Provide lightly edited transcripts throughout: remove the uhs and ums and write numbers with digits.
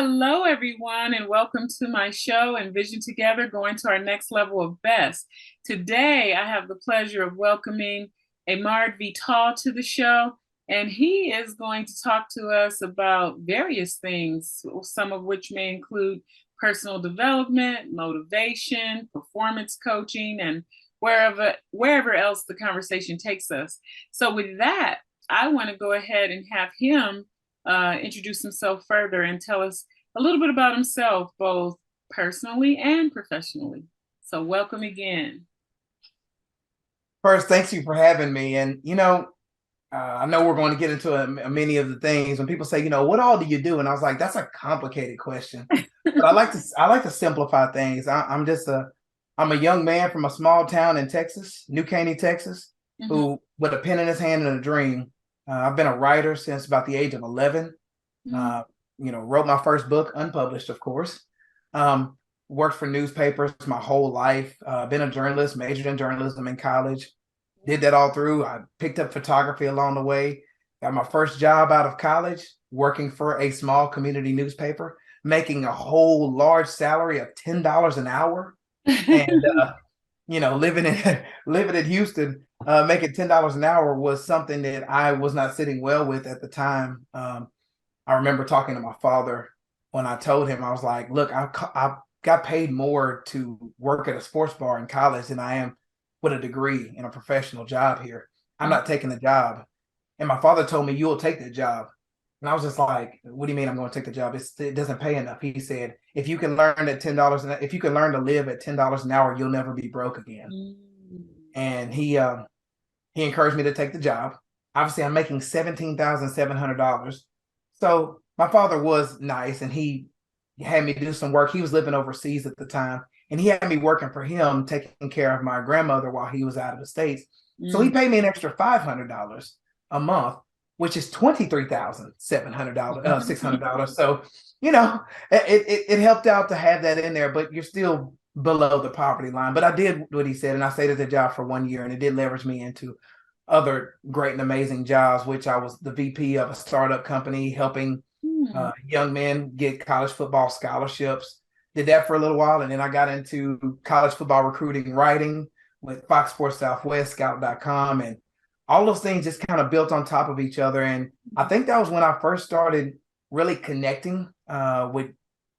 Hello, everyone, and welcome to my show, Envision Together, going to our next level of best. Today, I have the pleasure of welcoming Ahmard Vital to the show, and he is going to talk to us about various things, some of which may include personal development, motivation, performance coaching, and wherever else the conversation takes us. So with that, I want to go ahead and have him introduce himself further and tell us a little bit about himself, both personally and professionally. So welcome again. First, thank you for having me. And, I know we're going to get into many of the things when people say, what all do you do? And I was like, that's a complicated question. But I like to simplify things. I'm a young man from a small town in Texas, New Caney, Texas, who with a pen in his hand and a dream. I've been a writer since about the age of 11. Wrote my first book, unpublished, of course. Worked for newspapers my whole life. Been a journalist, majored in journalism in college. Did that all through. I picked up photography along the way. Got my first job out of college, working for a small community newspaper, making a whole large salary of $10 an hour. And living in Houston, making $10 an hour was something that I was not sitting well with at the time. I remember talking to my father when I told him, I was like, look, I got paid more to work at a sports bar in college than I am with a degree in a professional job here. I'm not taking the job. And my father told me, you'll take the job. And I was just like, what do you mean I'm going to take the job? It doesn't pay enough. He said, if you can learn at $10 if you can learn to live at $10 an hour, you'll never be broke again. And he encouraged me to take the job. Obviously, I'm making $17,700. So my father was nice, and he had me do some work. He was living overseas at the time, and he had me working for him, taking care of my grandmother while he was out of the States. So he paid me an extra $500 a month, which is $23,700, $600. So, it helped out to have that in there, but you're still below the poverty line. But I did what he said, and I stayed at the job for 1 year, and it did leverage me into other great and amazing jobs, which I was the VP of a startup company helping young men get college football scholarships. Did that for a little while, and then I got into college football recruiting, writing with Fox Sports Southwest, Scout.com, and all those things just kind of built on top of each other. And I think that was when I first started really connecting with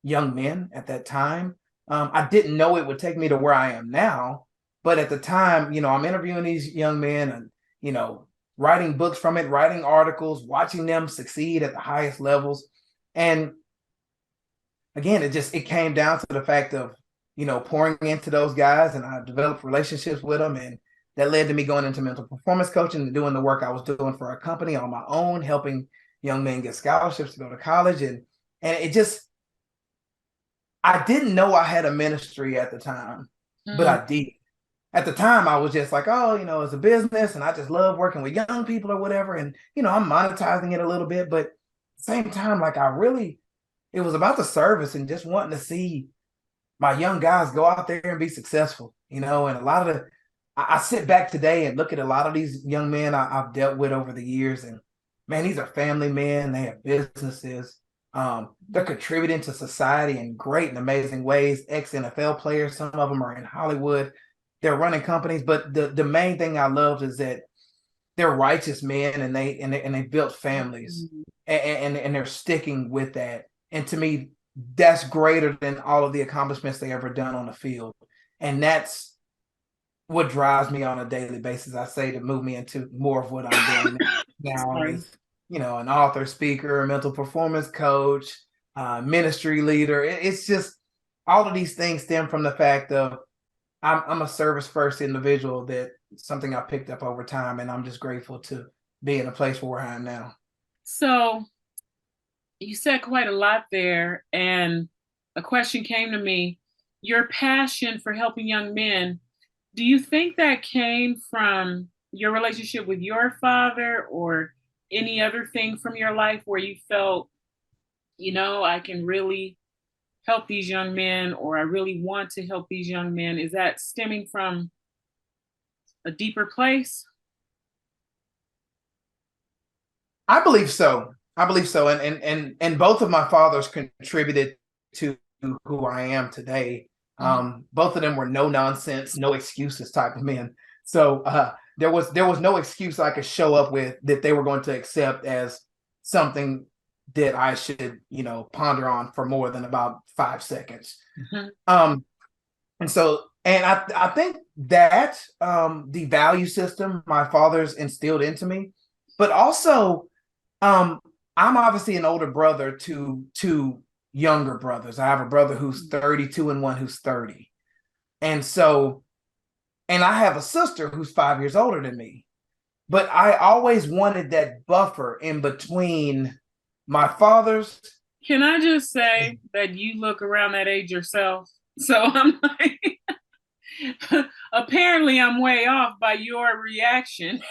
young men at that time. I didn't know it would take me to where I am now, but at the time, I'm interviewing these young men and, writing books from it, writing articles, watching them succeed at the highest levels. And again, it came down to the fact of, pouring into those guys, and I developed relationships with them. And that led to me going into mental performance coaching and doing the work I was doing for a company on my own, helping young men get scholarships to go to college. And I didn't know I had a ministry at the time, but I did. At the time, I was just like, oh, it's a business and I just love working with young people or whatever. And, I'm monetizing it a little bit, but at the same time, like it was about the service and just wanting to see my young guys go out there and be successful, and a lot of I sit back today and look at a lot of these young men I've dealt with over the years, and man, these are family men. They have businesses. They're contributing to society in great and amazing ways. Ex-NFL players, some of them are in Hollywood. They're running companies, but the main thing I loved is that they're righteous men, and they built families, and they're sticking with that. And to me, that's greater than all of the accomplishments they ever done on the field. And that's what drives me on a daily basis. I say to move me into more of what I'm doing now as, an author, speaker, mental performance coach, ministry leader. It's just all of these things stem from the fact of I'm a service first individual. That something I picked up over time, and I'm just grateful to be in a place where I am now. So you said quite a lot there, and a question came to me. Your passion for helping young men, do you think that came from your relationship with your father or any other thing from your life where you felt, I can really help these young men, or I really want to help these young men? Is that stemming from a deeper place? I believe so. I believe so. And both of my fathers contributed to who I am today. Both of them were no nonsense, no excuses type of men. So there was no excuse I could show up with that they were going to accept as something that I should, ponder on for more than about 5 seconds. And so, and I think that the value system my father's instilled into me, but also I'm obviously an older brother to two younger brothers. I have a brother who's 32 and one who's 30. And so, and I have a sister who's 5 years older than me. But I always wanted that buffer in between my father's. Can I just say that you look around that age yourself? So I'm like, apparently I'm way off by your reaction.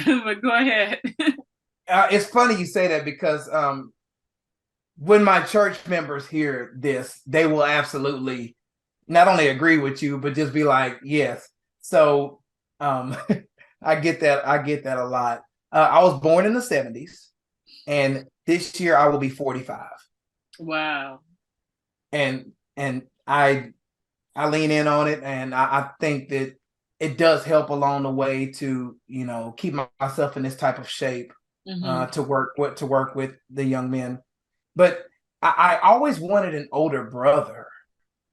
But go ahead. It's funny you say that because when my church members hear this, they will absolutely not only agree with you, but just be like, yes. So I get that. I get that a lot. I was born in the 70s, and this year I will be 45. Wow. And I lean in on it, and I think that it does help along the way to, keep myself in this type of shape to work with the young men. But I always wanted an older brother,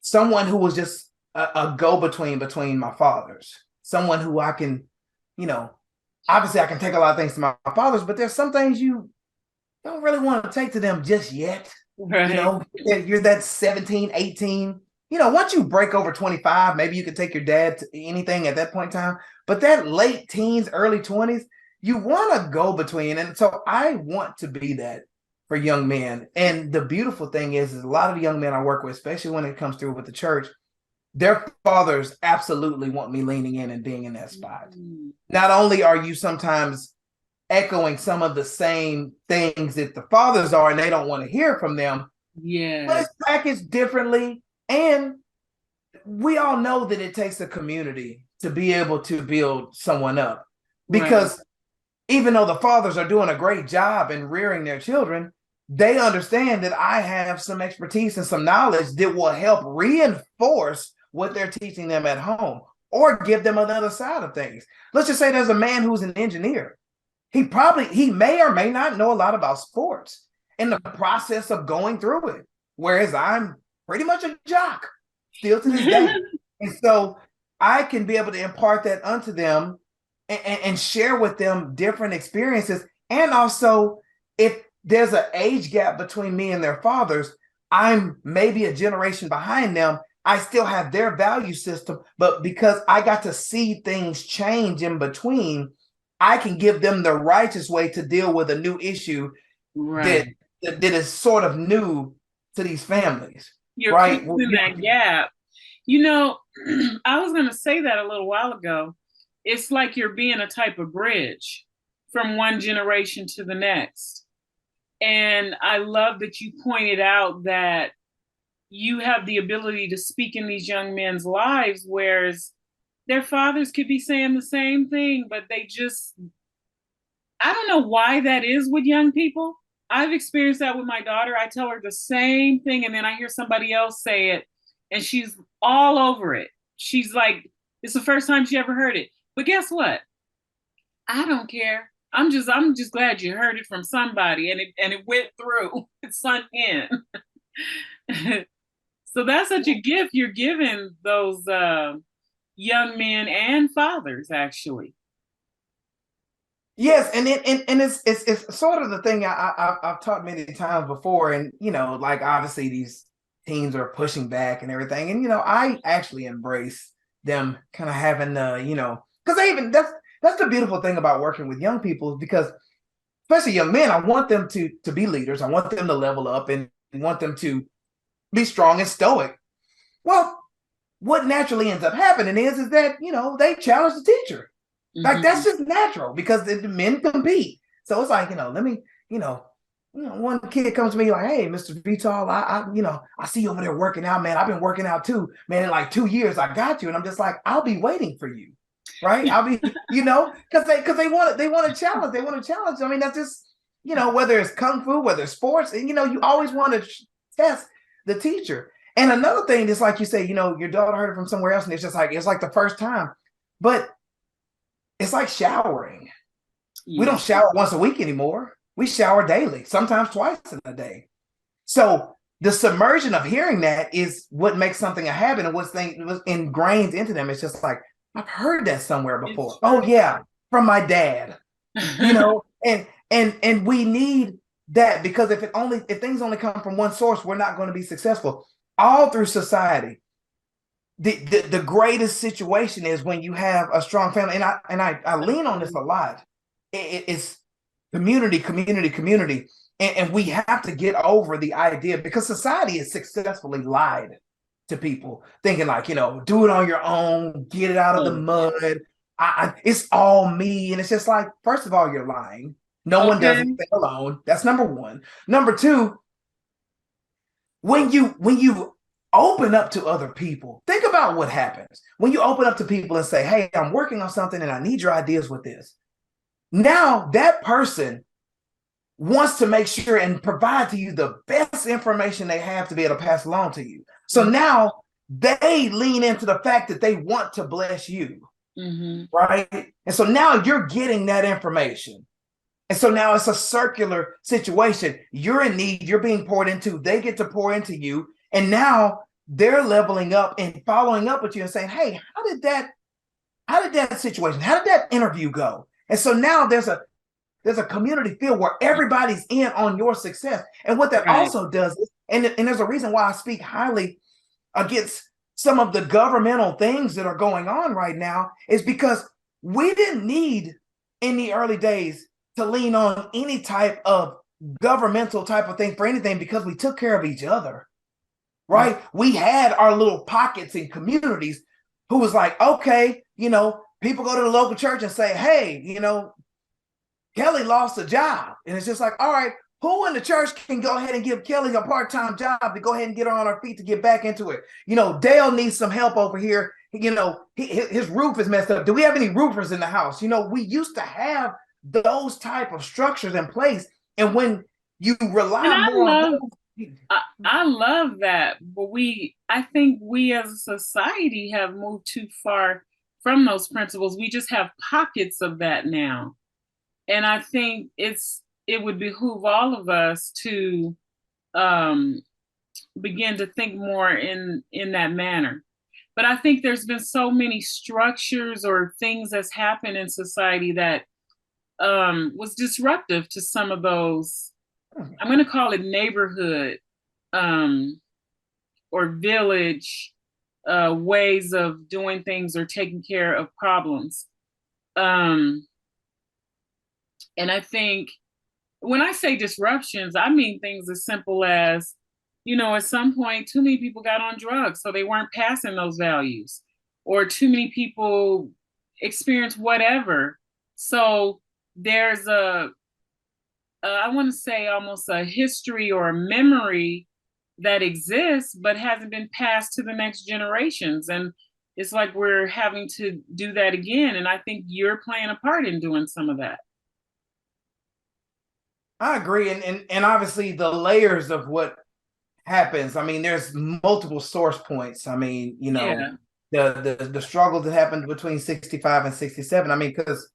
someone who was just a go-between my fathers, someone who I can, obviously I can take a lot of things to my fathers, but there's some things you don't really want to take to them just yet. Right. You're that 17, 18. Once you break over 25, maybe you can take your dad to anything at that point in time. But that late teens, early 20s, you want to go between. And so I want to be that for young men. And the beautiful thing is a lot of the young men I work with, especially when it comes through with the church, their fathers absolutely want me leaning in and being in that spot. Not only are you sometimes echoing some of the same things that the fathers are, and they don't want to hear from them, but it's packaged differently. And we all know that it takes a community to be able to build someone up, because even though the fathers are doing a great job in rearing their children, they understand that I have some expertise and some knowledge that will help reinforce what they're teaching them at home, or give them another side of things. Let's just say there's a man who's an engineer. He may or may not know a lot about sports in the process of going through it, whereas I'm pretty much a jock still to this day. And so I can be able to impart that unto them and share with them different experiences. And also, if there's an age gap between me and their fathers, I'm maybe a generation behind them. I still have their value system, but because I got to see things change in between, I can give them the righteous way to deal with a new issue that is sort of new to these families. You're closing that gap. I was going to say that a little while ago. It's like you're being a type of bridge from one generation to the next. And I love that you pointed out that you have the ability to speak in these young men's lives, whereas their fathers could be saying the same thing, but I don't know why that is with young people. I've experienced that with my daughter. I tell her the same thing, and then I hear somebody else say it, and she's all over it. She's like, it's the first time she ever heard it. But guess what? I don't care. I'm just glad you heard it from somebody, and it went through. It sunk in. So that's such a gift you're giving those young men and fathers, actually. Yes, and it's sort of the thing I've taught many times before, and like obviously these teens are pushing back and everything, and I actually embrace them kind of having because that's the beautiful thing about working with young people, because especially young men, I want them to be leaders, I want them to level up, and want them to be strong and stoic. Well, what naturally ends up happening is that they challenge the teacher. Like that's just natural, because the men compete. So it's like, let me, one kid comes to me like, hey, Mr. Vital, I see you over there working out, man. I've been working out too, man. In like 2 years, I got you. And I'm just like, I'll be waiting for you. Right. I'll be, because they want to challenge. They want to challenge. I mean, that's just, whether it's kung fu, whether it's sports, and you always want to test the teacher. And another thing is, like you say, your daughter heard it from somewhere else, and it's like the first time. But it's like showering. Yeah. We don't shower once a week anymore. We shower daily, sometimes twice in a day. So the submersion of hearing that is what makes something a habit, and was ingrained into them. It's just like, I've heard that somewhere before. Oh yeah, from my dad. And we need that, because if things only come from one source, we're not going to be successful. All through society, the greatest situation is when you have a strong family, and I lean on this a lot. It's community, and we have to get over the idea, because society has successfully lied to people, thinking like, do it on your own, get it out of the mud. It's all me, and it's just like, first of all, you're lying. No one does anything alone. That's number one. Number two, when you open up to other people, think about what happens when you open up to people and say, hey, I'm working on something and I need your ideas with this. Now that person wants to make sure and provide to you the best information they have to be able to pass along to you. So now they lean into the fact that they want to bless you, right? And so now you're getting that information. And so now it's a circular situation. You're in need, you're being poured into, they get to pour into you. And now they're leveling up and following up with you and saying, hey, how did that situation, how did that interview go? And so now there's a community feel where everybody's in on your success. And what that also does is, and there's a reason why I speak highly against some of the governmental things that are going on right now, is because we didn't need in the early days to lean on any type of governmental type of thing for anything, because we took care of each other, right? We had our little pockets and communities who was like, okay, people go to the local church and say, hey, Kelly lost a job. And it's just like, all right, who in the church can go ahead and give Kelly a part-time job to go ahead and get her on her feet to get back into it? Dale needs some help over here. His roof is messed up. Do we have any roofers in the house? We used to have those type of structures in place. And when you rely more on those, I love that. But I think we as a society have moved too far from those principles. We just have pockets of that now. And I think it would behoove all of us to begin to think more in that manner. But I think there's been so many structures or things that's happened in society that was disruptive to some of those, I'm going to call it neighborhood or village ways of doing things or taking care of problems. And I think when I say disruptions, I mean things as simple as, at some point, too many people got on drugs, so they weren't passing those values, or too many people experienced whatever. So there's I want to say almost a history or a memory that exists, but hasn't been passed to the next generations. And it's like we're having to do that again. And I think you're playing a part in doing some of that. I agree. And obviously the layers of what happens, I mean, there's multiple source points. I mean, the struggle that happened between 65 and 67. I mean, because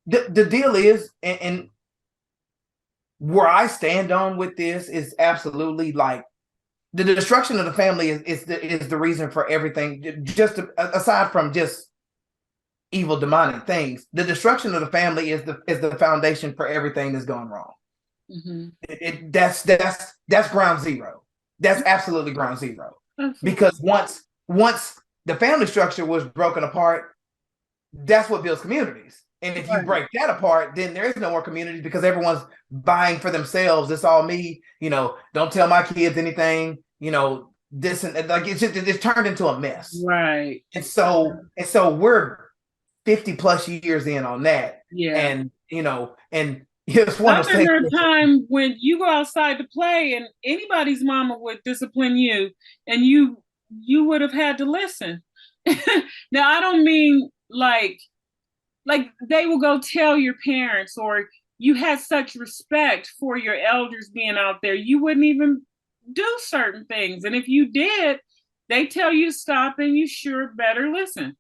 the deal is, and where I stand on with this is absolutely like the destruction of the family is the reason for everything. Just aside from just evil demonic things, the destruction of the family is the foundation for everything that's gone wrong. That's ground zero. That's absolutely ground zero. Because once the family structure was broken apart, that's what builds communities. And if you break that apart, then there is no more community, because everyone's buying for themselves. It's all me, don't tell my kids anything, this and like it's turned into a mess. Right. And so we're 50 plus years in on that. Yeah. And here's one of a time when you go outside to play and anybody's mama would discipline you and you would have had to listen. Now I don't mean like they will go tell your parents, or you had such respect for your elders being out there, you wouldn't even do certain things. And if you did, they tell you to stop and you sure better listen.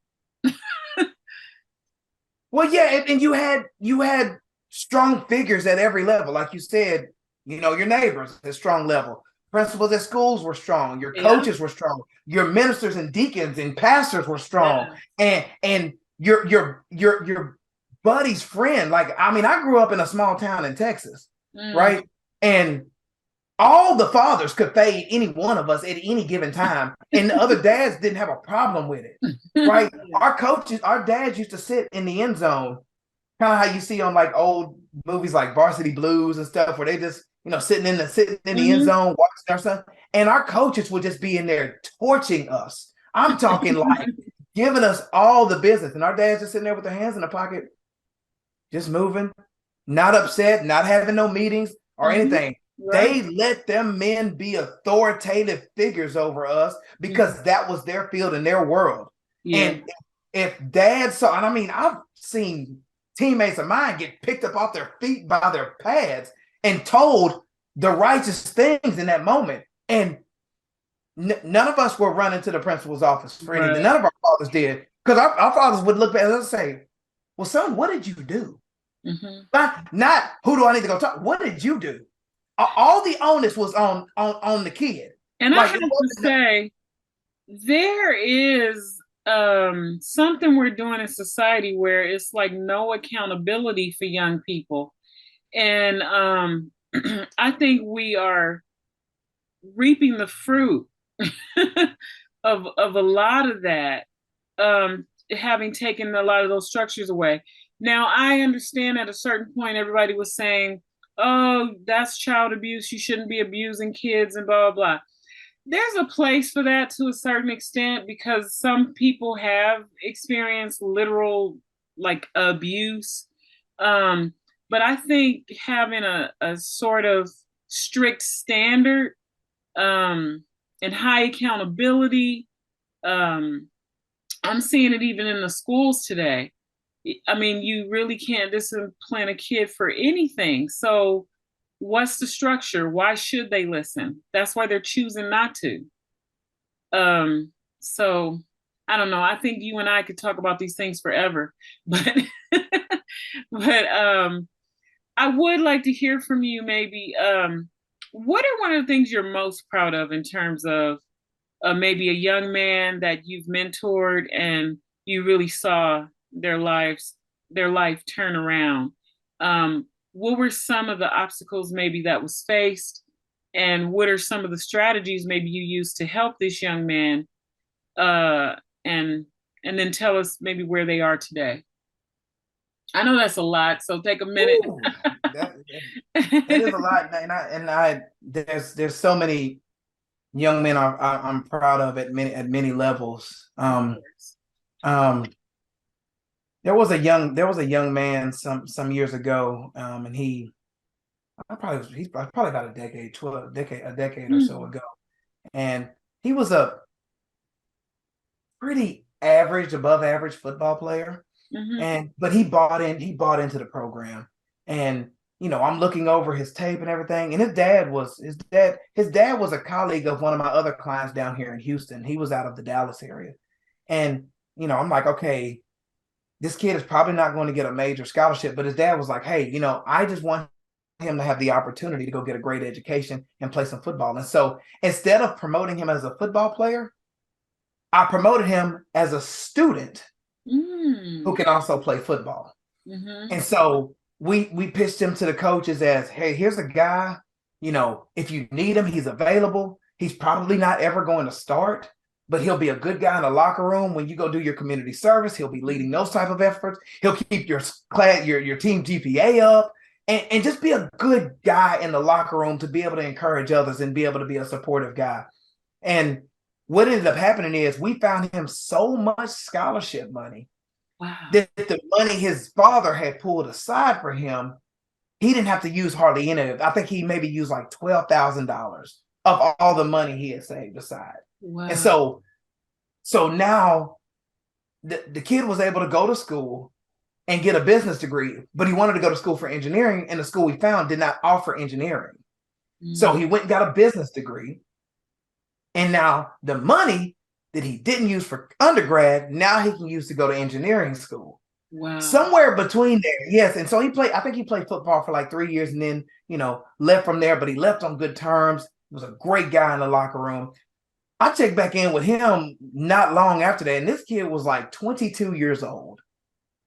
Well, yeah, and you had strong figures at every level. Like you said, your neighbors at strong level. Principals at schools were strong. Your coaches were strong. Your ministers and deacons and pastors were strong. And your buddy's friend. Like, I mean, I grew up in a small town in Texas, right? And all the fathers could fade any one of us at any given time, and the other dads didn't have a problem with it, right? Our dads used to sit in the end zone, kind of how you see on like old movies like Varsity Blues and stuff, where they just sitting in the end zone watching our son, and our coaches would just be in there torching us. I'm talking like giving us all the business, and our dads just sitting there with their hands in the pocket, just moving, not upset, not having no meetings or anything. Right. They let them men be authoritative figures over us because that was their field and their world. Yeah. And if dad saw, and I mean, I've seen teammates of mine get picked up off their feet by their pads and told the righteous things in that moment. And none of us were running to the principal's office for anything. None of our fathers did. Because our fathers would look back and say, well, son, what did you do? Not who do I need to go talk? What did you do? All the onus was on the kid. And like, I have to say, there is something we're doing in society where it's like no accountability for young people. And I think we are reaping the fruit of a lot of that, having taken a lot of those structures away. Now, I understand at a certain point, everybody was saying, oh, that's child abuse. You shouldn't be abusing kids and blah, blah, blah. There's a place for that to a certain extent because some people have experienced literal like abuse. But I think having a sort of strict standard and high accountability, I'm seeing it even in the schools today. I mean, you really can't discipline a kid for anything. So what's the structure? Why should they listen? That's why they're choosing not to. So I don't know. I think you and I could talk about these things forever, but I would like to hear from you maybe. What are one of the things you're most proud of in terms of maybe a young man that you've mentored and you really saw their life turn around? What were some of the obstacles maybe that was faced, and what are some of the strategies maybe you used to help this young man, and then tell us maybe where they are today? I know that's a lot, so take a minute. Ooh, that is a lot, and there's so many young men I'm proud of at many levels. There was a young man some years ago, and he's probably about a decade or so ago, and he was a pretty average, above average football player, but he bought into the program, and I'm looking over his tape and everything, and his dad was a colleague of one of my other clients down here in Houston. He was out of the Dallas area, and I'm like, okay, this kid is probably not going to get a major scholarship, but his dad was like, hey, I just want him to have the opportunity to go get a great education and play some football. And so instead of promoting him as a football player, I promoted him as a student who can also play football. And so we pitched him to the coaches as, hey, here's a guy, if you need him, he's available. He's probably not ever going to start, but he'll be a good guy in the locker room. When you go do your community service, he'll be leading those type of efforts. He'll keep your team GPA up and just be a good guy in the locker room to be able to encourage others and be able to be a supportive guy. And what ended up happening is we found him so much scholarship money that the money his father had pulled aside for him, he didn't have to use hardly any of it. I think he maybe used like $12,000 of all the money he had saved aside. Wow. And so now the kid was able to go to school, and get a business degree, but he wanted to go to school for engineering, and the school we found did not offer engineering. So he went and got a business degree. And now the money that he didn't use for undergrad, now he can use to go to engineering school. Wow. Somewhere between there. Yes. And so I think he played football for like 3 years and then, left from there, but he left on good terms. He was a great guy in the locker room. I checked back in with him not long after that. And this kid was like 22 years old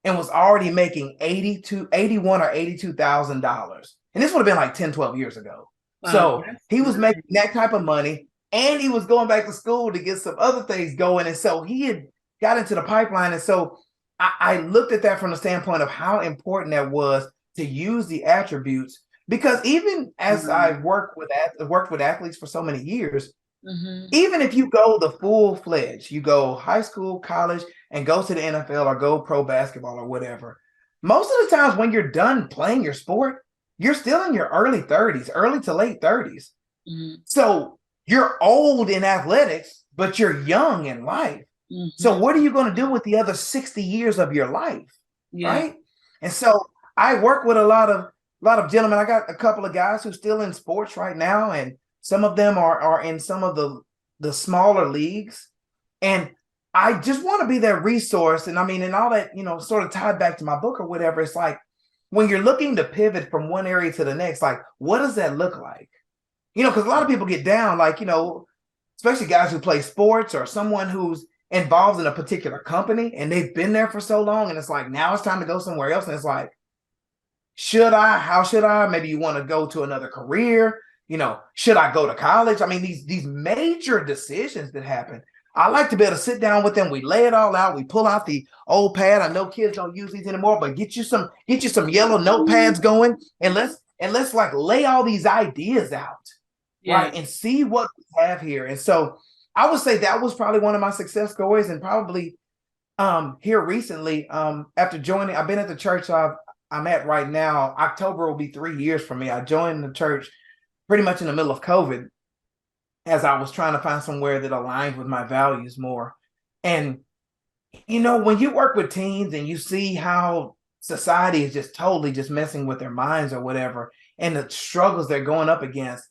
and was already making $81,000 or $82,000. And this would have been like 10, 12 years ago. Wow, so he was making that type of money, and he was going back to school to get some other things going. And so he had got into the pipeline. And so I looked at that from the standpoint of how important that was to use the attributes, because even as I worked with athletes for so many years, even if you go the full-fledged, you go high school, college, and go to the NFL or go pro basketball or whatever, most of the times when you're done playing your sport, you're still in your early to late 30s. So you're old in athletics, but you're young in life. So what are you going to do with the other 60 years of your life? Right? And so I work with a lot of gentlemen. I got a couple of guys who are still in sports right now, and some of them are in some of the smaller leagues. And I just want to be that resource. And I mean, and all that, sort of tied back to my book or whatever, it's like, when you're looking to pivot from one area to the next, like, what does that look like? Because a lot of people get down, like, especially guys who play sports or someone who's involved in a particular company and they've been there for so long. And it's like, now it's time to go somewhere else. And it's like, should I? How should I? Maybe you want to go to another career. Should I go to college? I mean, these major decisions that happen. I like to be able to sit down with them. We lay it all out. We pull out the old pad. I know kids don't use these anymore, but get you some yellow notepads going, and let's like lay all these ideas out, right? And see what we have here. And so I would say that was probably one of my success stories, and probably here recently, after joining, I've been at the church I'm at right now. October will be 3 years for me. I joined the church pretty much in the middle of COVID, as I was trying to find somewhere that aligned with my values more. And, when you work with teens and you see how society is just totally just messing with their minds or whatever, and the struggles they're going up against,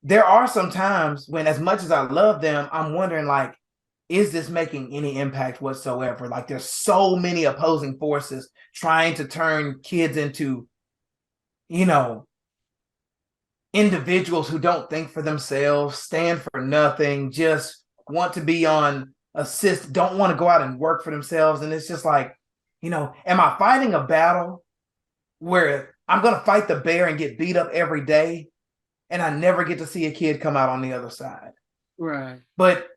there are some times when, as much as I love them, I'm wondering, like, is this making any impact whatsoever? Like, there's so many opposing forces trying to turn kids into, individuals who don't think for themselves, stand for nothing, just want to be on assist, don't want to go out and work for themselves. And it's just like, am I fighting a battle where I'm going to fight the bear and get beat up every day, and I never get to see a kid come out on the other side? Right. But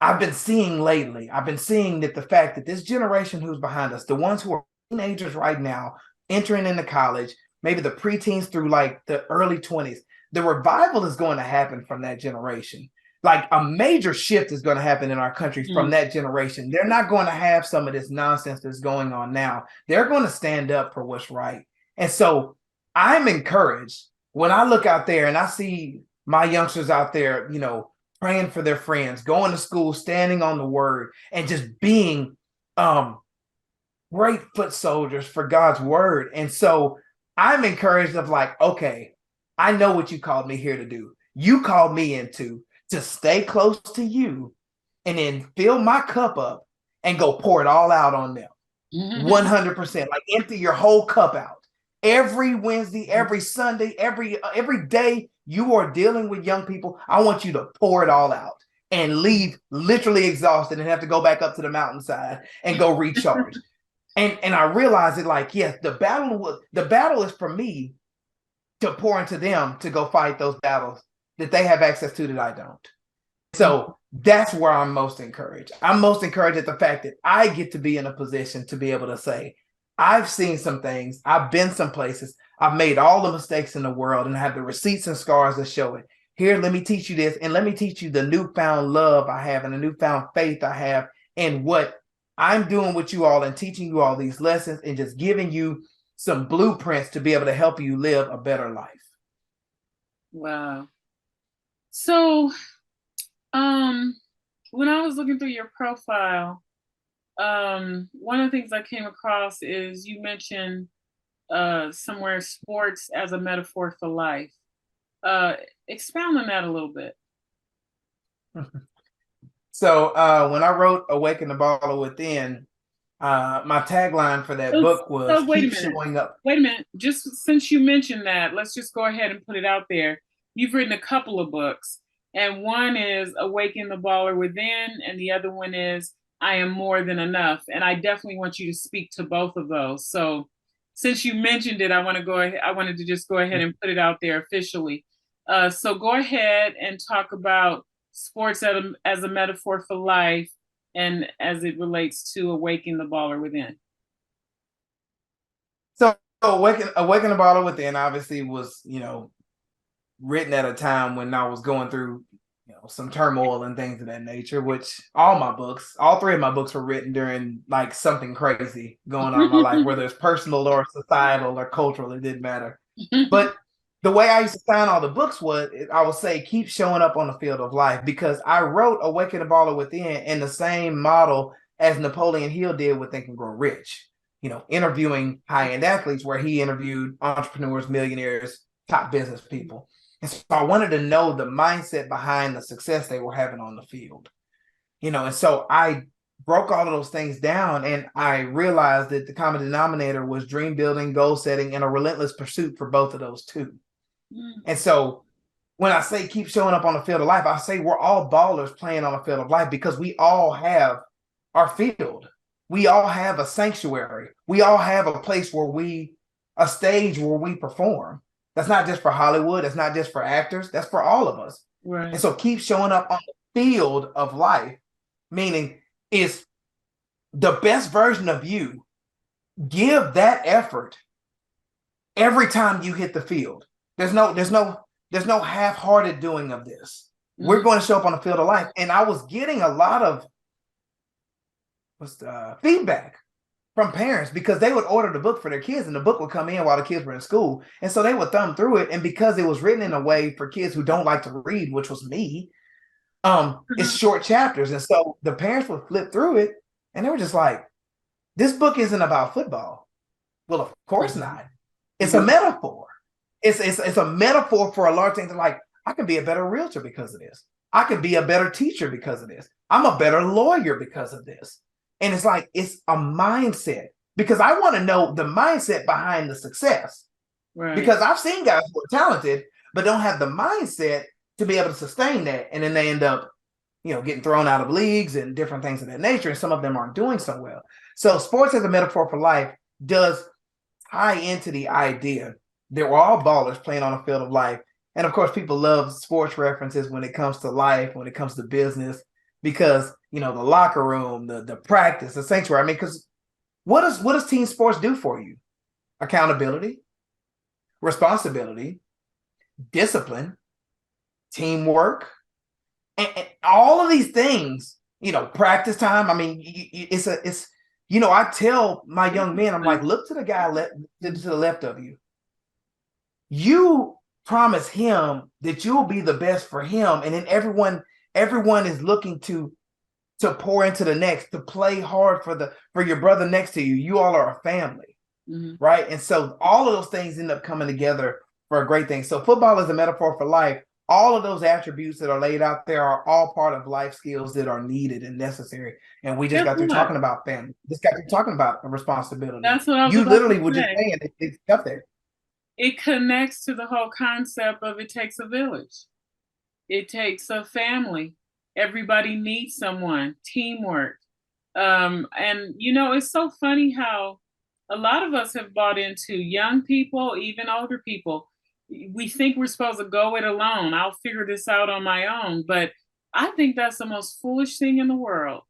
I've been seeing that the fact that this generation who's behind us, the ones who are teenagers right now, entering into college, maybe the preteens through like the early 20s, the revival is going to happen from that generation. Like, a major shift is going to happen in our country from that generation. They're not going to have some of this nonsense that's going on now. They're going to stand up for what's right. And so I'm encouraged when I look out there and I see my youngsters out there, praying for their friends, going to school, standing on the word, and just being great foot soldiers for God's word. And so I'm encouraged of like, okay, I know what you called me here to do. You called me to stay close to you and then fill my cup up and go pour it all out on them. 100%. Like, empty your whole cup out. Every Wednesday, every Sunday, every day you are dealing with young people, I want you to pour it all out and leave literally exhausted and have to go back up to the mountainside and go recharge. And I realized it, like, yes, the battle is for me to pour into them to go fight those battles that they have access to that I don't. So that's where I'm most encouraged. I'm most encouraged at the fact that I get to be in a position to be able to say, I've seen some things, I've been some places, I've made all the mistakes in the world, and I have the receipts and scars that show it. Here, let me teach you this, and let me teach you the newfound love I have and the newfound faith I have, and what I'm doing with you all and teaching you all these lessons and just giving you some blueprints to be able to help you live a better life. Wow. So, when I was looking through your profile, One of the things I came across is you mentioned somewhere sports as a metaphor for life. Uh, Expound on that a little bit. So when I wrote Awaken the Baller Within, my tagline for that So, book was so wait a keep minute. showing up. Wait a minute. Just since you mentioned that, let's just go ahead and put it out there. You've written a couple of books, and one is Awaken the Baller Within, and the other one is I Am More Than Enough. And I definitely want you to speak to both of those. So since you mentioned it, I wanted to just go ahead and put it out there officially. So go ahead and talk about sports as a metaphor for life and as it relates to Awaken the Baller Within. So Awaken the Baller Within obviously was, written at a time when I was going through, some turmoil and things of that nature, which all three of my books were written during like something crazy going on in my life, whether it's personal or societal or cultural, it didn't matter. But the way I used to sign all the books was I would say, keep showing up on the field of life, because I wrote Awaken the Baller Within in the same model as Napoleon Hill did with Think and Grow Rich, interviewing high-end athletes, where he interviewed entrepreneurs, millionaires, top business people. And so I wanted to know the mindset behind the success they were having on the field, and so I broke all of those things down, and I realized that the common denominator was dream building, goal setting, and a relentless pursuit for both of those two. And so when I say keep showing up on the field of life, I say we're all ballers playing on the field of life, because we all have our field. We all have a sanctuary. We all have a stage where we perform. That's not just for Hollywood. That's not just for actors. That's for all of us. Right. And so keep showing up on the field of life, meaning is the best version of you. Give that effort every time you hit the field. There's no half-hearted doing of this. Mm-hmm. We're going to show up on the field of life. And I was getting a lot of feedback from parents, because they would order the book for their kids and the book would come in while the kids were in school. And so they would thumb through it. And because it was written in a way for kids who don't like to read, which was me, it's short chapters. And so the parents would flip through it and they were just like, this book isn't about football. Well, of course not. It's a metaphor. It's a metaphor for a large thing. Like, I can be a better realtor because of this. I could be a better teacher because of this. I'm a better lawyer because of this. And it's like, it's a mindset, because I want to know the mindset behind the success. Right. Because I've seen guys who are talented, but don't have the mindset to be able to sustain that. And then they end up, getting thrown out of leagues and different things of that nature. And some of them aren't doing so well. So sports as a metaphor for life does tie into the idea that we're all ballers playing on a field of life. And of course, people love sports references when it comes to life, when it comes to business, because, the locker room, the practice, the sanctuary. I mean, because what does team sports do for you? Accountability, responsibility, discipline, teamwork, and all of these things, practice time. I mean, I tell my young men, I'm like, look to the guy to the left of you. You promise him that you'll be the best for him. And then everyone is looking to pour into the next, to play hard for your brother next to you. You all are a family, right? And so all of those things end up coming together for a great thing. So football is a metaphor for life. All of those attributes that are laid out there are all part of life skills that are needed and necessary. And we just got through talking about family. Just got through talking about a responsibility. That's what I was You literally were just saying it's up there. It connects to the whole concept of it takes a village. It takes a family. Everybody needs someone, teamwork. And, it's so funny how a lot of us have bought into, young people, even older people. We think we're supposed to go it alone. I'll figure this out on my own. But I think that's the most foolish thing in the world.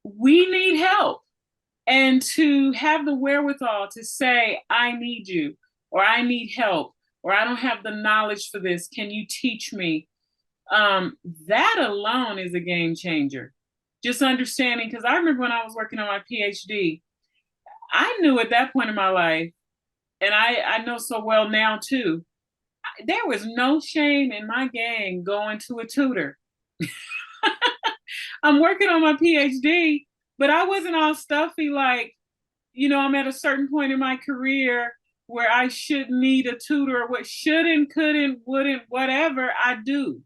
We need help. And to have the wherewithal to say, I need you, or I need help, or I don't have the knowledge for this. Can you teach me? That alone is a game changer. Just understanding, because I remember when I was working on my PhD, I knew at that point in my life, and I know so well now too, there was no shame in my game going to a tutor. I'm working on my PhD, But I wasn't all stuffy like, I'm at a certain point in my career where I should need a tutor. What shouldn't, couldn't, wouldn't, whatever I do.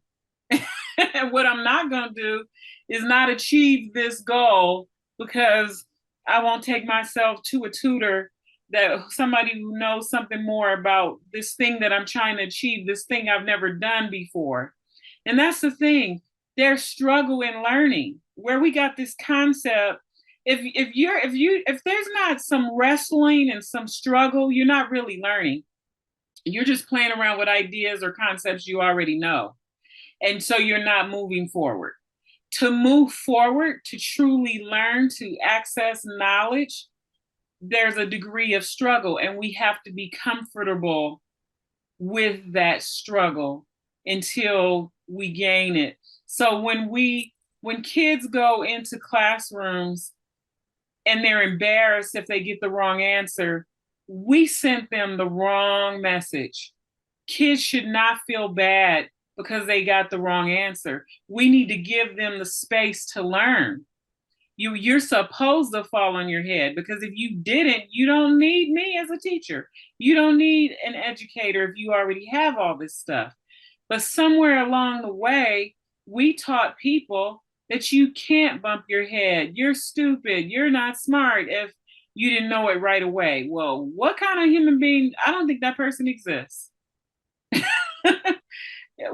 And what I'm not going to do is not achieve this goal because I won't take myself to a tutor, that somebody who knows something more about this thing that I'm trying to achieve, this thing I've never done before. And that's the thing. There's struggle in learning, where we got this concept. If there's not some wrestling and some struggle, you're not really learning. You're just playing around with ideas or concepts you already know. And so you're not moving forward. To move forward, to truly learn, to access knowledge, there's a degree of struggle, and we have to be comfortable with that struggle until we gain it. So when kids go into classrooms and they're embarrassed if they get the wrong answer, we sent them the wrong message. Kids should not feel bad because they got the wrong answer. We need to give them the space to learn. You're supposed to fall on your head, because if you didn't, you don't need me as a teacher. You don't need an educator if you already have all this stuff. But somewhere along the way, we taught people that you can't bump your head. You're stupid. You're not smart if you didn't know it right away. Well, what kind of human being? I don't think that person exists.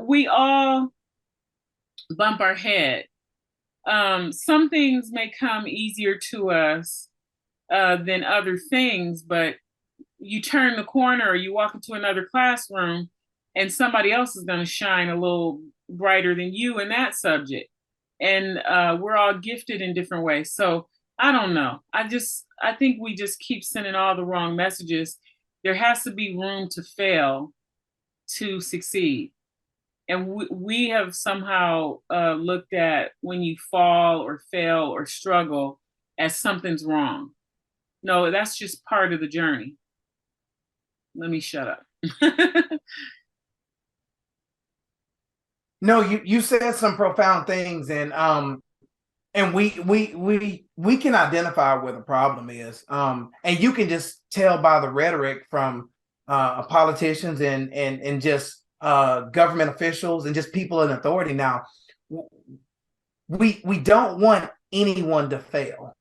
We all bump our head. Some things may come easier to us than other things, but you turn the corner or you walk into another classroom and somebody else is going to shine a little brighter than you in that subject. And we're all gifted in different ways. So I don't know. I think we just keep sending all the wrong messages. There has to be room to fail to succeed. And we have somehow looked at when you fall or fail or struggle as something's wrong. No, that's just part of the journey. Let me shut up. No, you said some profound things, and we can identify where the problem is, and you can just tell by the rhetoric from politicians and just government officials and just people in authority. Now, we don't want anyone to fail,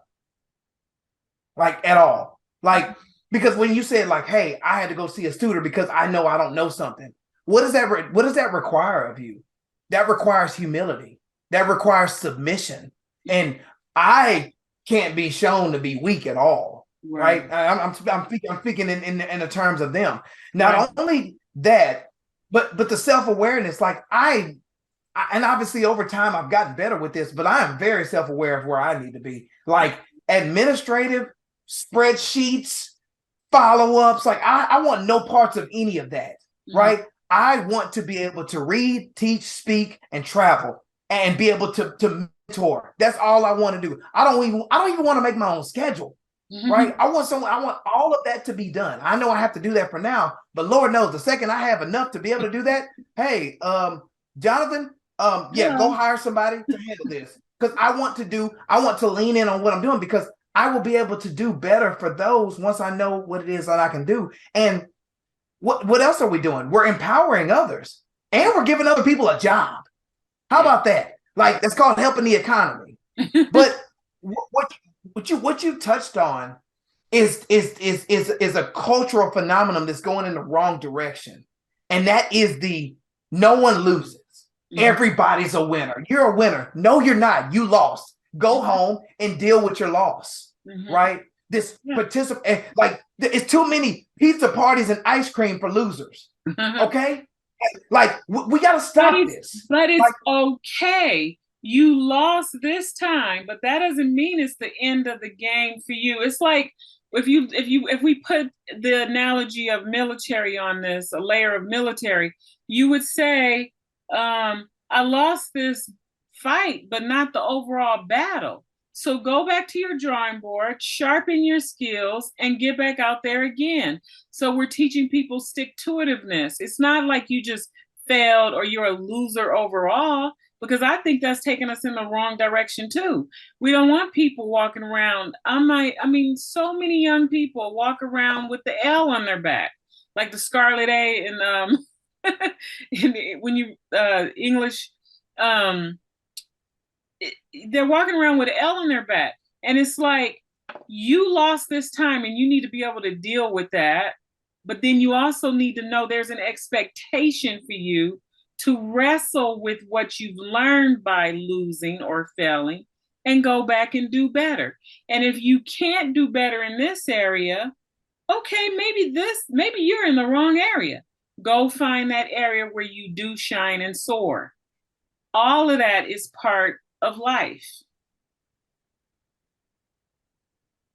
like, at all. Like, because when you said, like, hey, I had to go see a tutor because I know I don't know something, what does that require of you? That requires humility. That requires submission. And I can't be shown to be weak at all, right? I'm speaking in the terms of them. Not only that, but the self-awareness. Like, and obviously over time I've gotten better with this, but I am very self-aware of where I need to be. Like, administrative spreadsheets, follow-ups. Like, I want no parts of any of that, right? I want to be able to read, teach, speak, and travel, and be able to mentor. That's all I want to do. I don't even want to make my own schedule, right? I want all of that to be done. I know I have to do that for now, but Lord knows the second I have enough to be able to do that, hey, Jonathan, go hire somebody to handle this, because I want to lean in on what I'm doing, because I will be able to do better for those once I know what it is that I can do. And what else are we doing? We're empowering others, and we're giving other people a job. How about that? Like, that's called helping the economy. But what you touched on is a cultural phenomenon that's going in the wrong direction, and that is no one loses. Everybody's a winner. You're a winner. No, you're not. You lost. Go home and deal with your loss. Right? Participate, like, it's too many pizza parties and ice cream for losers. Okay, like, we got to stop this. But it's okay. You lost this time, but that doesn't mean it's the end of the game for you. It's like if we put the analogy of military on this, a layer of military, you would say, I lost this fight, but not the overall battle. So go back to your drawing board, sharpen your skills, and get back out there again. So we're teaching people stick-to-itiveness. It's not like you just failed or you're a loser overall. because I think that's taking us in the wrong direction too. We don't want people walking around. I mean, so many young people walk around with the L on their back, like the Scarlet A and when you English, um, they're walking around with an L on their back, and it's like you lost this time, and you need to be able to deal with that. But then you also need to know there's an expectation for you to wrestle with what you've learned by losing or failing and go back and do better. And if you can't do better in this area, okay, maybe you're in the wrong area. Go find that area where you do shine and soar. All of that is part of life.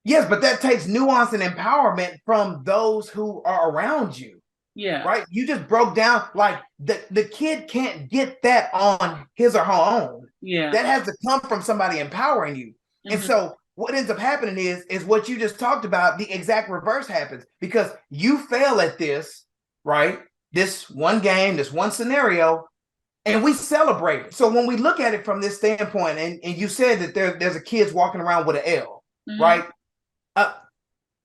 Yes, but that takes nuance and empowerment from those who are around you. Yeah. Right. You just broke down like the kid can't get that on his or her own. Yeah. That has to come from somebody empowering you. Mm-hmm. And so what ends up happening is what you just talked about, the exact reverse happens because you fail at this, right? This one game, this one scenario, and we celebrate it. So when we look at it from this standpoint, and you said that there's a kids walking around with an L, mm-hmm. right?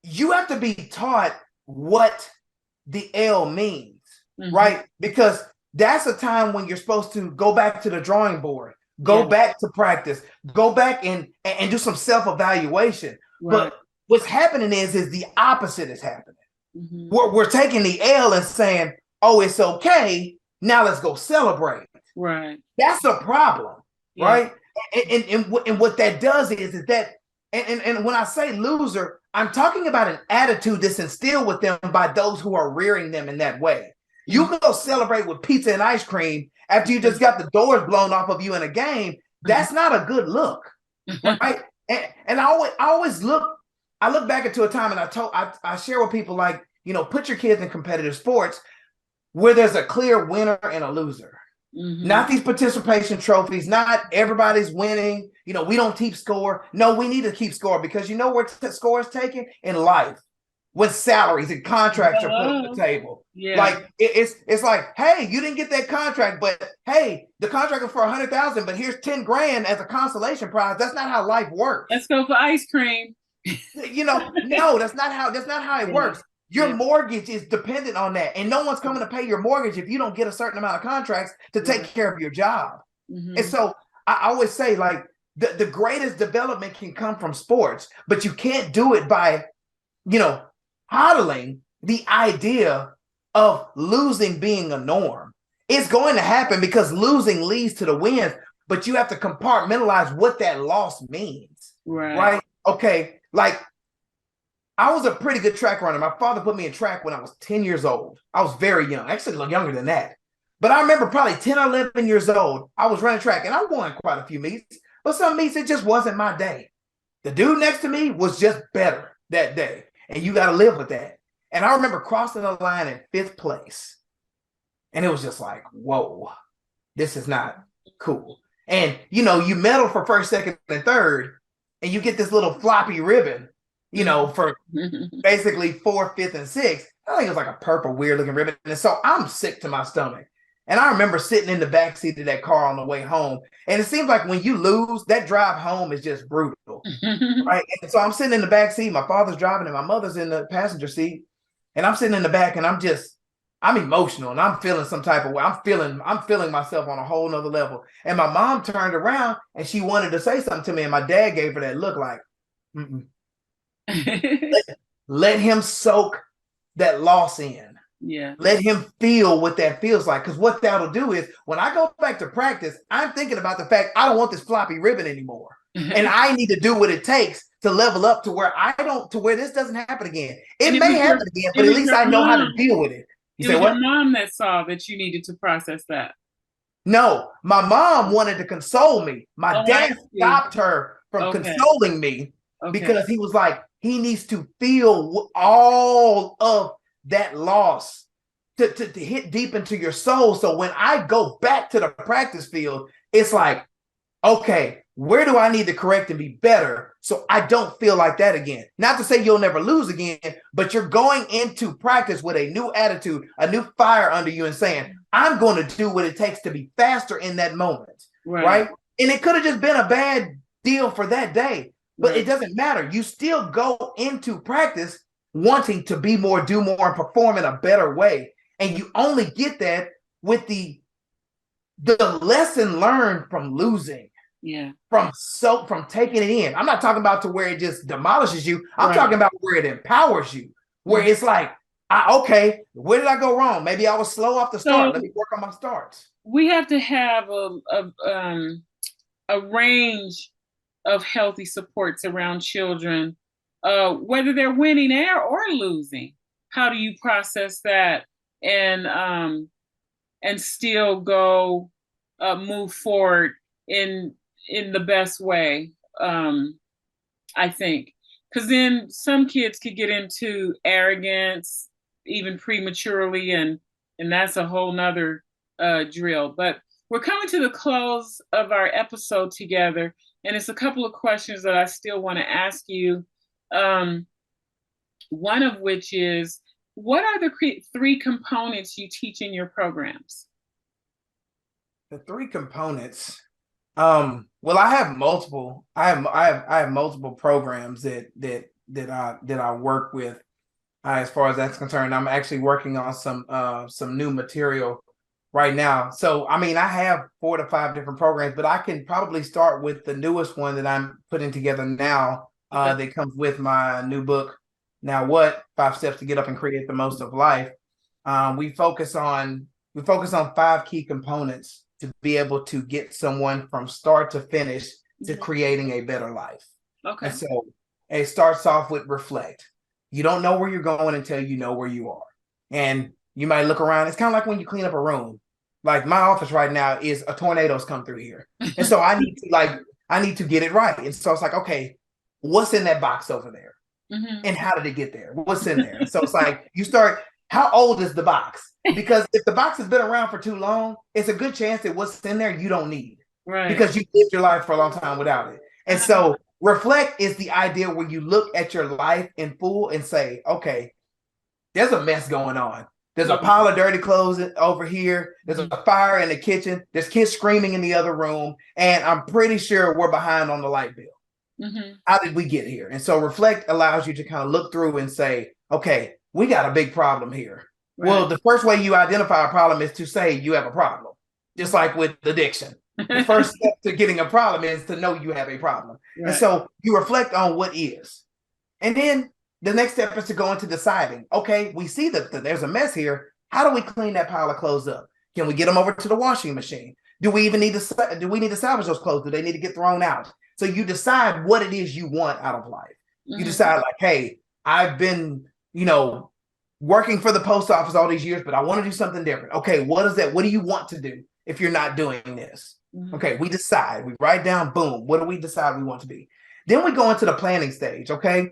You have to be taught what the L means, mm-hmm. right? Because that's a time when you're supposed to go back to the drawing board, go back to practice, go back and do some self-evaluation. Right. But what's happening is the opposite is happening. Mm-hmm. We're taking the L and saying, oh, it's okay. Now let's go celebrate. Right. That's a problem, right? And what that does is that, and when I say loser, I'm talking about an attitude that's instilled with them by those who are rearing them in that way. You can go celebrate with pizza and ice cream after you just got the doors blown off of you in a game. That's not a good look, right? And I always look back into a time, and I share with people like, put your kids in competitive sports where there's a clear winner and a loser. Mm-hmm. Not these participation trophies, not everybody's winning. We don't keep score. No, we need to keep score because where score is taken in life when salaries and contracts are put on the table. Yeah. Like it's like, hey, you didn't get that contract, but hey, the contract is for $100,000, but here's $10,000 as a consolation prize. That's not how life works. Let's go for ice cream. No, that's not how it works. Your mortgage is dependent on that. And no one's coming to pay your mortgage if you don't get a certain amount of contracts to take care of your job. Mm-hmm. And so I always say, like, the greatest development can come from sports, but you can't do it by, coddling the idea of losing being a norm. It's going to happen because losing leads to the wins, but you have to compartmentalize what that loss means. Right? Okay, like, I was a pretty good track runner. My father put me in track when I was 10 years old. I was very young, actually a little younger than that. But I remember probably 10 or 11 years old, I was running track and I won quite a few meets, but some meets, it just wasn't my day. The dude next to me was just better that day. And you got to live with that. And I remember crossing the line in 5th place. And it was just like, whoa, this is not cool. And, you medal for 1st, 2nd, and 3rd, and you get this little floppy ribbon, for basically 4th, 5th, and 6th. I think it was like a purple, weird looking ribbon. And so I'm sick to my stomach. And I remember sitting in the backseat of that car on the way home. And it seems like when you lose, that drive home is just brutal. Right. And so I'm sitting in the backseat. My father's driving and my mother's in the passenger seat. And I'm sitting in the back and I'm emotional and I'm feeling some type of way. I'm feeling myself on a whole nother level. And my mom turned around and she wanted to say something to me. And my dad gave her that look like, let him soak that loss in. Yeah. Let him feel what that feels like. Because what that'll do is when I go back to practice, I'm thinking about the fact I don't want this floppy ribbon anymore. And I need to do what it takes to level up to where this doesn't happen again. It may happen again, but at least I know how to deal with it. It was your mom that saw that you needed to process that. No, my mom wanted to console me. My dad stopped her from consoling me because he was like, he needs to feel all of that loss to hit deep into your soul. So when I go back to the practice field, it's like, okay, where do I need to correct and be better so I don't feel like that again? Not to say you'll never lose again, but you're going into practice with a new attitude, a new fire under you and saying, I'm going to do what it takes to be faster in that moment. right? And it could have just been a bad deal for that day, but it doesn't matter. You still go into practice wanting to be more, do more, and perform in a better way. And you only get that with the lesson learned from losing. Yeah. From taking it in. I'm not talking about to where it just demolishes you. I'm talking about where it empowers you, where it's like, okay, where did I go wrong? Maybe I was slow off the start. Let me work on my starts. We have to have a range of healthy supports around children, whether they're winning or losing. How do you process that and still go move forward in the best way? I think, because then some kids could get into arrogance even prematurely, and that's a whole nother drill. But we're coming to the close of our episode together, and it's a couple of questions that I still want to ask you. One of which is, what are the 3 components you teach in your programs? The 3 components. Well, I have multiple. I have multiple programs that I work with. As far as that's concerned, I'm actually working on some new material right now. So, I mean, I have 4 to 5 different programs, but I can probably start with the newest one that I'm putting together now. That comes with my new book. Now, what 5 steps to get up and create the most of life? We focus on 5 key components to be able to get someone from start to finish to creating a better life. Okay. And so it starts off with reflect. You don't know where you're going until you know where you are. And you might look around. It's kind of like when you clean up a room. Like my office right now is a tornado's come through here. And so I need to get it right. And so it's like, okay, what's in that box over there? And how did it get there? What's in there? So it's like you start, how old is the box? Because if the box has been around for too long, it's a good chance that what's in there you don't need. Right. Because you lived your life for a long time without it. And so reflect is the idea where you look at your life in full and say, okay, there's a mess going on. There's a pile of dirty clothes over here. There's a fire in the kitchen. There's kids screaming in the other room. And I'm pretty sure we're behind on the light bill. How did we get here? And so reflect allows you to kind of look through and say, okay, we got a big problem here. Right. Well, the first way you identify a problem is to say you have a problem, just like with addiction. The first step to getting a problem is to know you have a problem. Right. And so you reflect on what is. And then the next step is to go into deciding, okay, we see that there's a mess here. How do we clean that pile of clothes up? Can we get them over to the washing machine? Do we need to salvage those clothes? Do they need to get thrown out? So you decide what it is you want out of life. You decide like, hey, I've been, working for the post office all these years, but I want to do something different. Okay, what is that? What do you want to do if you're not doing this? Okay, we decide. We write down, boom, what do we decide we want to be? Then we go into the planning stage, okay?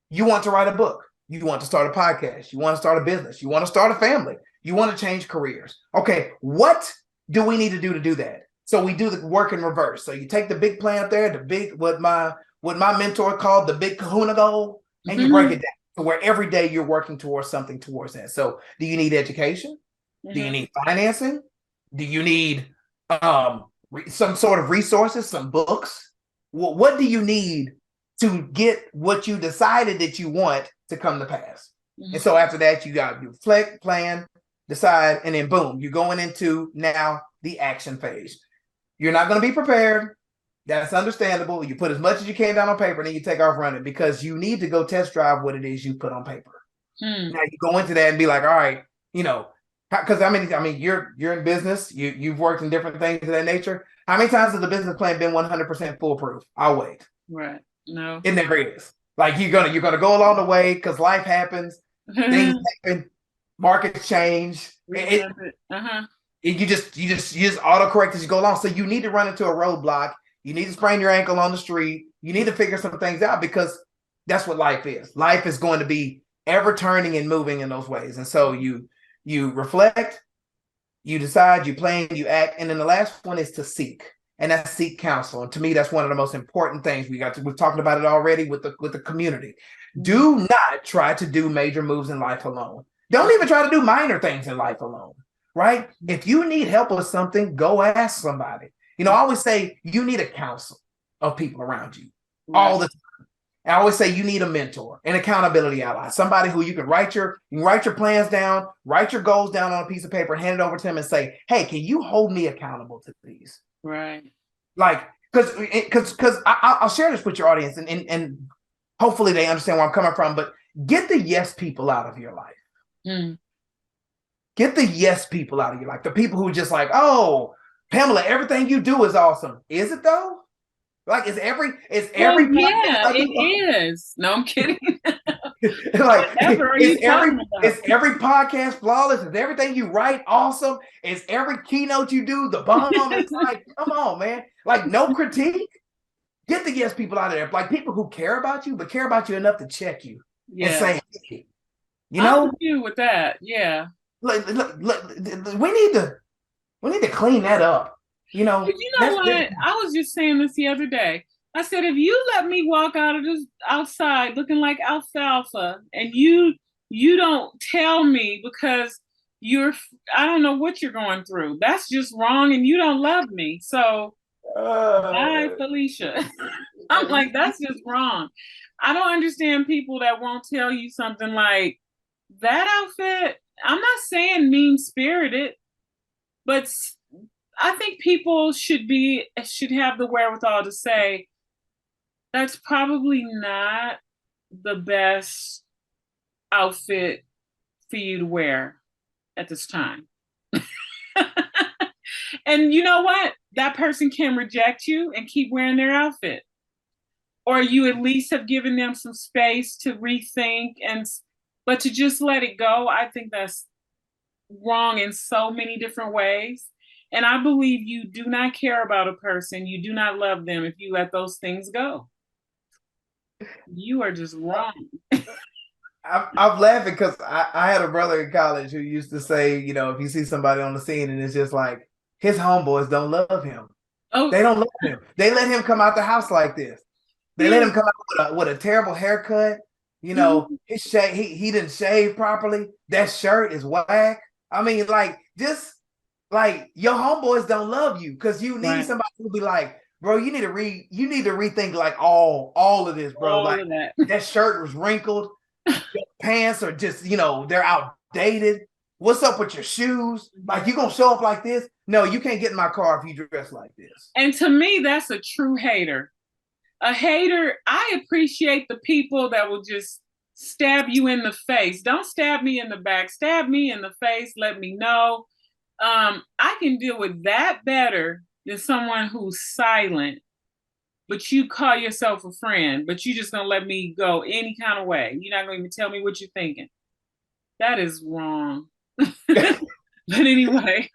You want to write a book. You want to start a podcast. You want to start a business. You want to start a family. You want to change careers. Okay, what do we need to do that? So we do the work in reverse. So you take the big plan up there, what my mentor called the big kahuna goal, and you break it down to where every day you're working towards something towards that. So do you need education? Do you need financing? Do you need some sort of resources, some books? What do you need to get what you decided that you want to come to pass? And so after that, you reflect, plan, decide, and then boom, you're going into now the action phase. You're not going to be prepared. That's understandable. You put as much as you can down on paper, and then you take off running because you need to go test drive what it is you put on paper. Now you go into that and be like, all right, because I mean, you're in business. You've worked in different things of that nature. How many times has the business plan been 100% foolproof? I'll wait. Right. No, it never is. Like you're gonna go along the way because life happens, things happen, markets change. You just autocorrect as you go along. So you need to run into a roadblock. You need to sprain your ankle on the street. You need to figure some things out because that's what life is. Life is going to be ever turning and moving in those ways. And so you reflect, you decide, you plan, you act, and then the last one is to seek, and that's seek counsel. And to me, that's one of the most important things. We've talked about it already with the community. Do not try to do major moves in life alone. Don't even try to do minor things in life alone. Right? If you need help with something, go ask somebody. I always say you need a council of people around you all the time. I always say you need a mentor, an accountability ally, somebody who you can write your plans down, write your goals down on a piece of paper, hand it over to them and say, hey, can you hold me accountable to these? Right. Like, because I'll share this with your audience and hopefully they understand where I'm coming from, but get the yes people out of your life. Mm. Get the yes people out of your life. The people who are just like, oh, Pamela, everything you do is awesome. Is it though? Like, is every yeah, it is. No, I'm kidding. Like, is every podcast flawless? Is everything you write awesome? Is every keynote you do the bomb? It's like, come on, man. Like, no critique. Get the yes people out of there. Like, people who care about you, but care about you enough to check you and say, hey, I agree with that. Yeah. Look, we need to clean that up. But you know what? I was just saying this the other day. I said, if you let me walk out of this outside looking like alfalfa, and you don't tell me because I don't know what you're going through. That's just wrong, and you don't love me. So, bye, Felicia. I'm like, that's just wrong. I don't understand people that won't tell you something like that outfit. I'm not saying mean-spirited, but I think people should have the wherewithal to say, that's probably not the best outfit for you to wear at this time. And you know what? That person can reject you and keep wearing their outfit. Or you at least have given them some space to rethink, but to just let it go, I think that's wrong in so many different ways. And I believe you do not care about a person, you do not love them if you let those things go. You are just wrong. I'm laughing because I had a brother in college who used to say, if you see somebody on the scene and it's just like, his homeboys don't love him. Oh, they don't love him. They let him come out the house like this. They let him come out with a terrible haircut. His he didn't shave properly. That shirt is whack. I mean, like, just like, your homeboys don't love you because you need somebody who be like, bro, you need to rethink like all of this, bro. Like, that shirt was wrinkled. Your pants are just, they're outdated. What's up with your shoes? Like, you gonna show up like this? No, you can't get in my car if you dress like this. And to me, that's a true hater. A hater, I appreciate the people that will just stab you in the face. Don't stab me in the back. Stab me in the face. Let me know. I can deal with that better than someone who's silent, but you call yourself a friend, but you just gonna let me go any kind of way. You're not gonna even tell me what you're thinking. That is wrong. But anyway.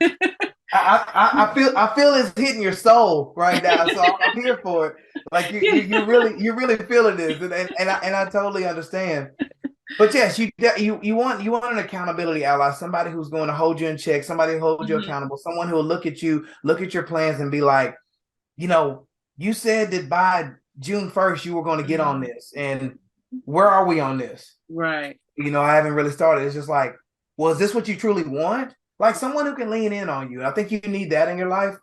I feel it's hitting your soul right now, so I'm here for it. Like, you're really feeling this, and I totally understand. But yes, you want an accountability ally, somebody who's going to hold you in check, somebody who holds you accountable, someone who will look at your plans and be like, you said that by June 1st you were going to get on this, and where are we on this? Right. I haven't really started. It's just like, well, is this what you truly want? Like, someone who can lean in on you. I think you need that in your life.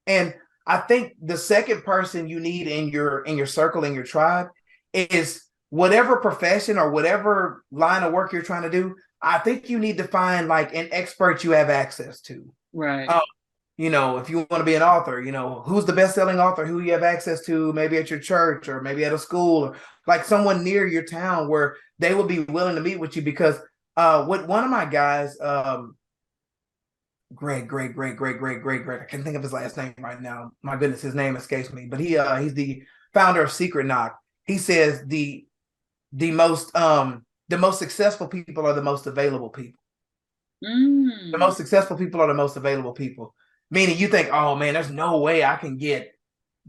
And I think the second person you need in your circle, in your tribe, is whatever profession or whatever line of work you're trying to do. I think you need to find like an expert you have access to. Right. If you want to be an author, who's the best-selling author who you have access to, maybe at your church or maybe at a school, or like someone near your town where they will be willing to meet with you. Because with one of my guys, Greg. I can't think of his last name right now. My goodness, his name escapes me. But he's the founder of Secret Knock. He says the most successful people are the most available people. The most successful people are the most available people. Meaning, you think, oh man, there's no way I can get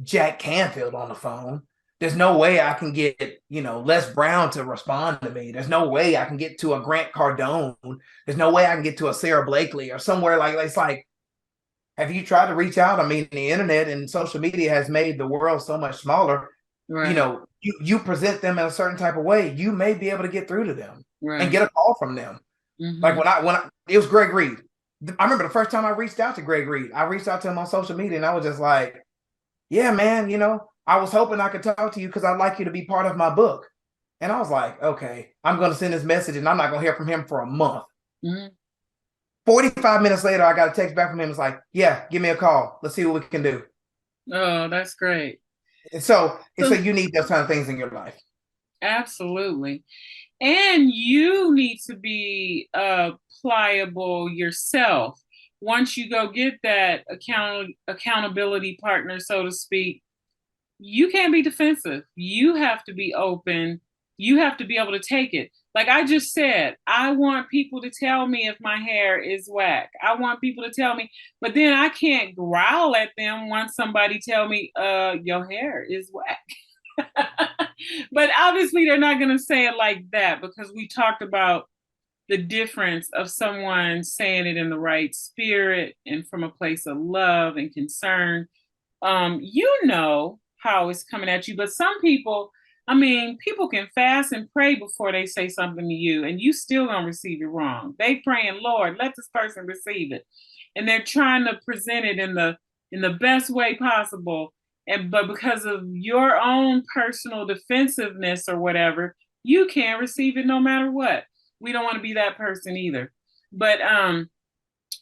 Jack Canfield on the phone. There's no way I can get, Les Brown to respond to me. There's no way I can get to a Grant Cardone. There's no way I can get to a Sarah Blakely or somewhere like, it's like, have you tried to reach out? I mean, the internet and social media has made the world so much smaller. Right. You present them in a certain type of way, you may be able to get through to them and get a call from them. Like when I it was Greg Reed. I remember the first time I reached out to Greg Reed, I reached out to him on social media and I was just like, yeah, man, I was hoping I could talk to you because I'd like you to be part of my book. And I was like, okay, I'm going to send this message and I'm not going to hear from him for a month. Mm-hmm. 45 minutes later, I got a text back from him. It's like, yeah, give me a call. Let's see what we can do. Oh, that's great. And so you need those kind of things in your life. Absolutely. And you need to be pliable yourself. Once you go get that accountability partner, so to speak, you can't be defensive. You have to be open. You have to be able to take it. Like I just said, I want people to tell me if my hair is whack. I want people to tell me, but then I can't growl at them once somebody tell me, your hair is whack. But obviously they're not going to say it like that because we talked about the difference of someone saying it in the right spirit and from a place of love and concern. You know how it's coming at you, but some people, people can fast and pray before they say something to you and you still gonna receive it wrong. They praying, Lord, let this person receive it. And they're trying to present it in the best way possible. But because of your own personal defensiveness or whatever, you can't receive it no matter what. We don't want to be that person either. But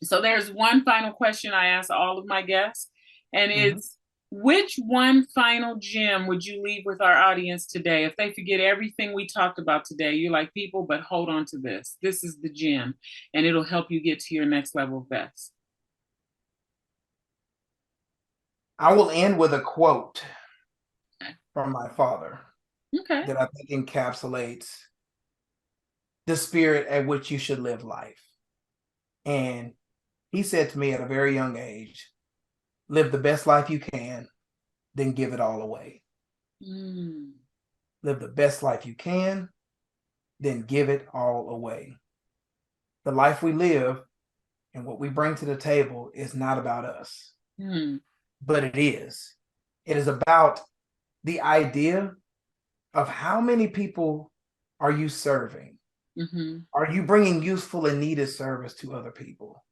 so there's one final question I ask all of my guests, and it's which one final gem would you leave with our audience today? If they forget everything we talked about today, you're like, people, but hold on to this. This is the gem, and it'll help you get to your next level of best. I will end with a quote from my father that I think encapsulates the spirit at which you should live life. And he said to me at a very young age, live the best life you can, then give it all away. Live the best life you can, then give it all away. The life we live and what we bring to the table is not about us, but it is. It is about the idea of how many people are you serving? Are you bringing useful and needed service to other people?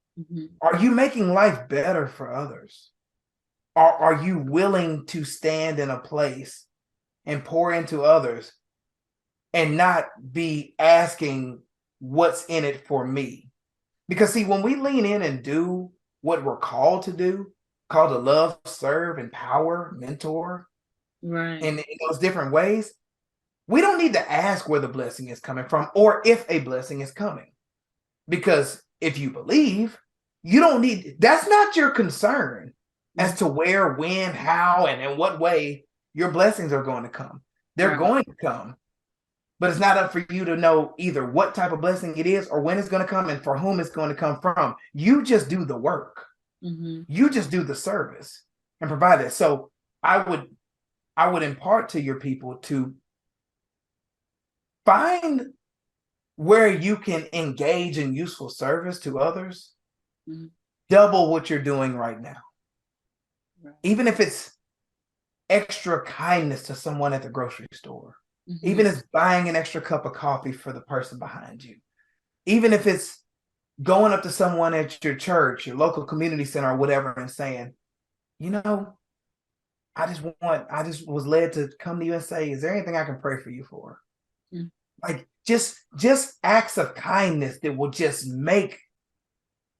Are you making life better for others? Are you willing to stand in a place and pour into others and not be asking what's in it for me? Because see, when we lean in and do what we're called to do, called to love, serve, empower, mentor, right, in those different ways, we don't need to ask where the blessing is coming from or if a blessing is coming. Because if you believe, you don't need, that's not your concern as to where, when, how, and in what way your blessings are going to come. They're going to come. But it's not up for you to know either what type of blessing it is or when it's going to come and for whom it's going to come from. You just do the work. You just do the service and provide it. So I would impart to your people to find where you can engage in useful service to others. Double what you're doing right now. Even if it's extra kindness to someone at the grocery store, even if it's buying an extra cup of coffee for the person behind you, even if it's going up to someone at your church, your local community center or whatever and saying, I just was led to come to you and say, is there anything I can pray for you for? Like just acts of kindness that will just make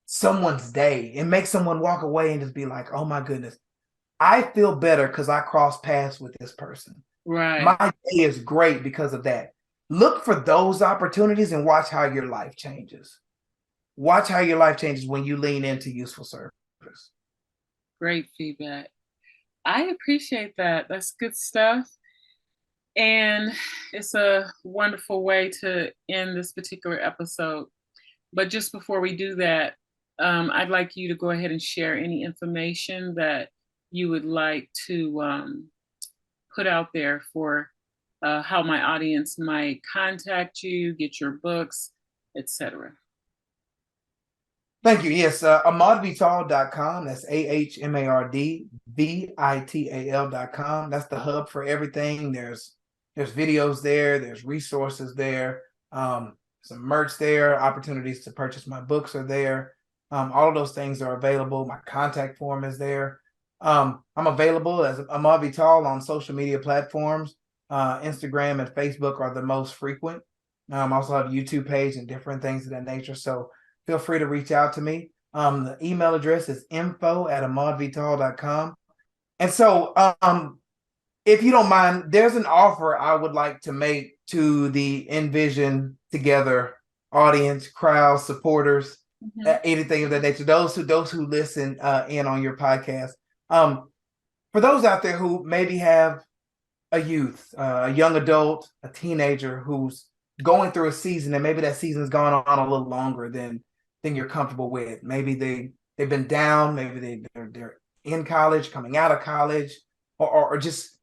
someone's day and make someone walk away and just be like, oh my goodness, I feel better because I crossed paths with this person. Right. My day is great because of that. Look for those opportunities and watch how your life changes. Watch how your life changes when you lean into useful service. Great feedback. I appreciate that. That's good stuff. And it's a wonderful way to end this particular episode. But just before we do that, I'd like you to go ahead and share any information that you would like to put out there for how my audience might contact you, get your books, etc. Thank you. Yes, ahmardvital.com. That's ahmardvital.com. That's the hub for everything. There's videos there. There's resources there. Some merch there. Opportunities to purchase my books are there. All of those things are available. My contact form is there. I'm available as Ahmard Vital on social media platforms. Instagram and Facebook are the most frequent. I also have a YouTube page and different things of that nature. So feel free to reach out to me. The email address is info@ahmardvital.com. And so if you don't mind, there's an offer I would like to make to the Envision Together audience, crowd, supporters, anything of that nature. Those who listen in on your podcast. For those out there who maybe have a youth, a young adult, a teenager who's going through a season, and maybe that season's gone on a little longer than you're comfortable with. Maybe they've been down. Maybe they're in college, coming out of college, or just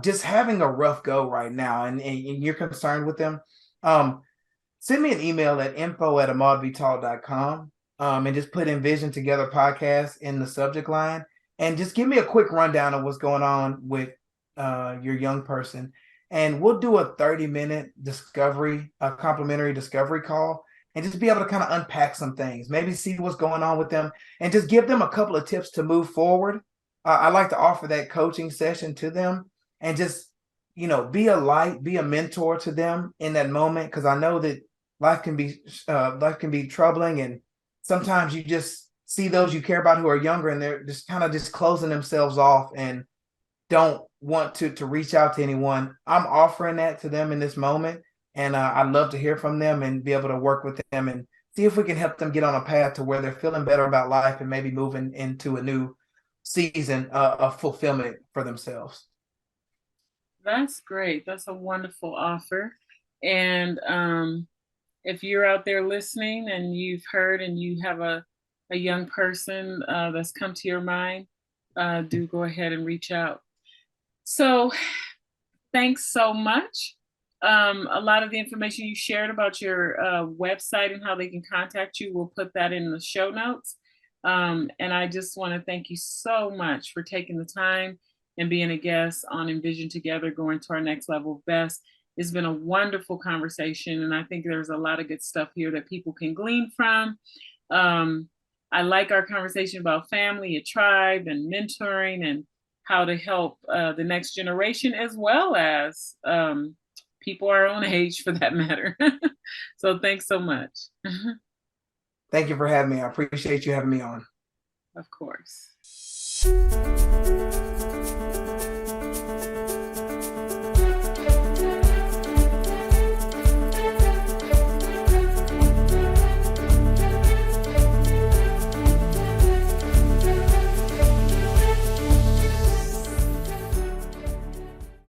just having a rough go right now, and you're concerned with them. Send me an email at info@ahmardvital.com and just put Envision Together podcast in the subject line, and just give me a quick rundown of what's going on with your young person, and we'll do a 30-minute complimentary discovery call, and just be able to kind of unpack some things, maybe see what's going on with them, and just give them a couple of tips to move forward. I like to offer that coaching session to them, and just be a light, be a mentor to them in that moment, because I know that life can be troubling, and sometimes you just see those you care about who are younger, and they're just kind of just closing themselves off and don't want to reach out to anyone. I'm offering that to them in this moment, and I'd love to hear from them and be able to work with them and see if we can help them get on a path to where they're feeling better about life and maybe moving into a new season of fulfillment for themselves. That's great. That's a wonderful offer. And if you're out there listening and you've heard and you have a young person that's come to your mind, do go ahead and reach out. So thanks so much. A lot of the information you shared about your website and how they can contact you, we'll put that in the show notes. And I just want to thank you so much for taking the time and being a guest on Envision Together, going to our next level of best. It's been a wonderful conversation, and I think there's a lot of good stuff here that people can glean from. I like our conversation about family, a tribe, and mentoring, and how to help the next generation, as well as people our own age, for that matter. So thanks so much. Thank you for having me. I appreciate you having me on. Of course.